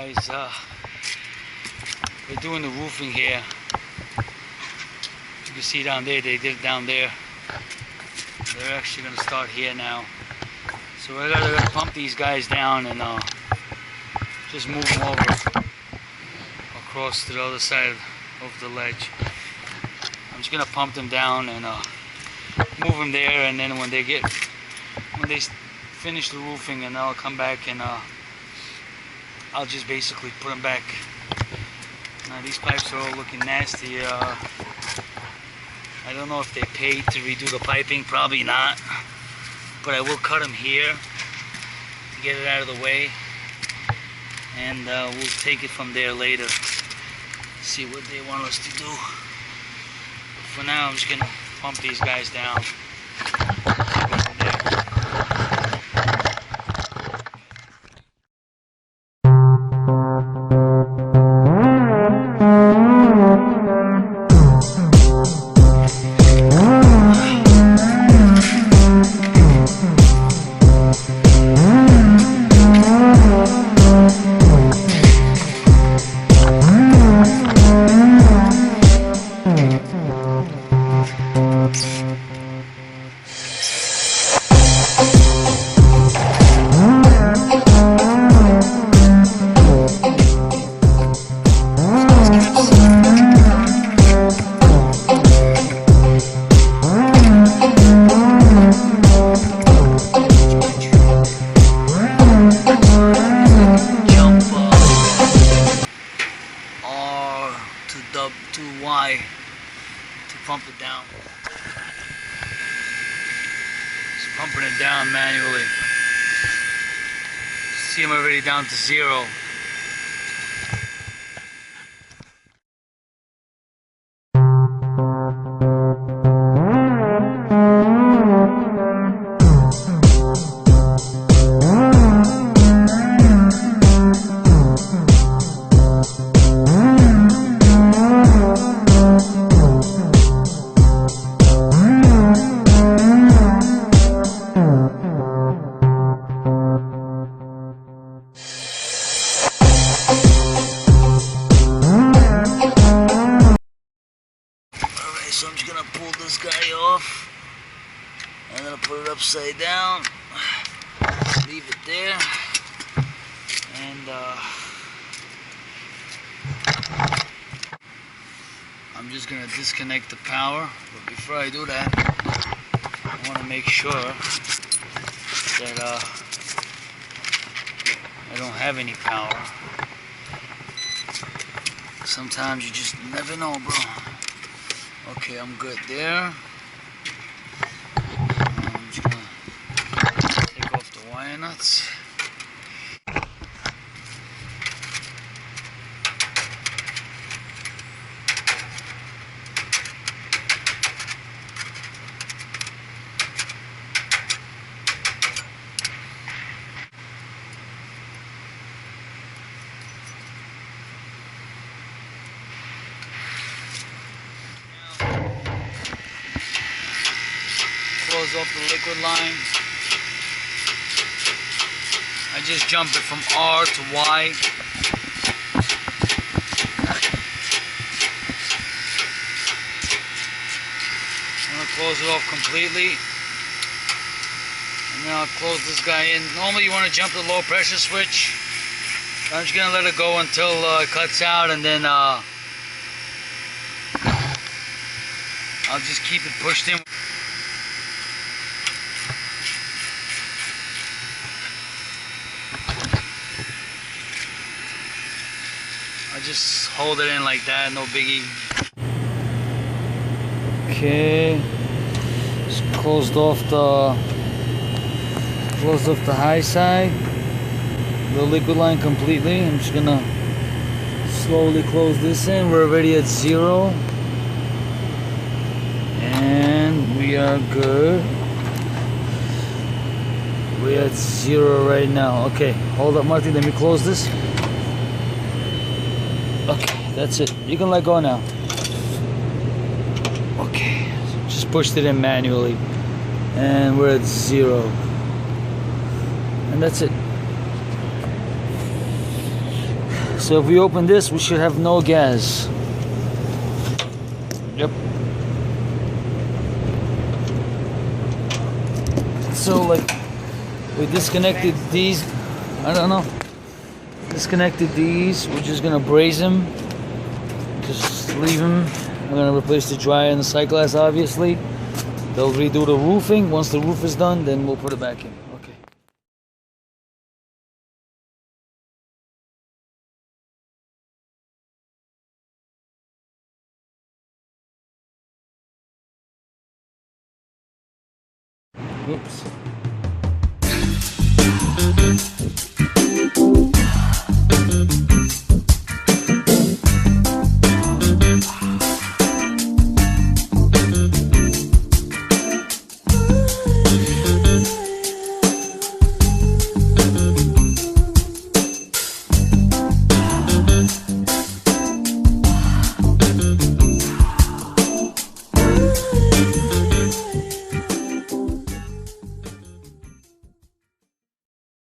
guys, we're doing the roofing here. You can see down there, they did it down there. They're actually going to start here now. So we're going to pump these guys down and just move them over across to the other side of the ledge. I'm just going to pump them down and move them there, and then when they finish the roofing, and I'll come back and I'll just basically put them back. Now these pipes are all looking nasty. I don't know if they paid to redo the piping, probably not, but I will cut them here to get it out of the way, and we'll take it from there later, see what they want us to do. But for now, I'm just gonna pump these guys down. Y to pump it down. Just pumping it down manually. See, I'm already down to 0. So I'm just gonna pull this guy off. I'm gonna put it upside down, leave it there, and I'm just gonna disconnect the power. But before I do that, I want to make sure that I don't have any power. Sometimes you just never know, bro. Okay, I'm good there. I'm just gonna take off the wire nuts. Close off the liquid line. I just jump it from R to Y. I'm gonna close it off completely, and then I'll close this guy in. Normally you want to jump the low pressure switch. I'm just gonna let it go until it cuts out, and then I'll just keep it pushed in. I just hold it in like that, no biggie. Okay, just closed off the high side, the liquid line completely. I'm just gonna slowly close this in. We're already at 0, and we are good. We're at 0 right now. Okay, hold up, Marty. Let me close this. Okay, that's it. You can let go now. Okay, just pushed it in manually, and we're at 0. And that's it. So if we open this, we should have no gas. Yep. So like we disconnected these, I don't know. Disconnected these, we're just gonna braze them. Just leave them. I'm gonna replace the dryer and the sight glass, obviously. They'll redo the roofing. Once the roof is done, then we'll put it back in. Okay. Oops.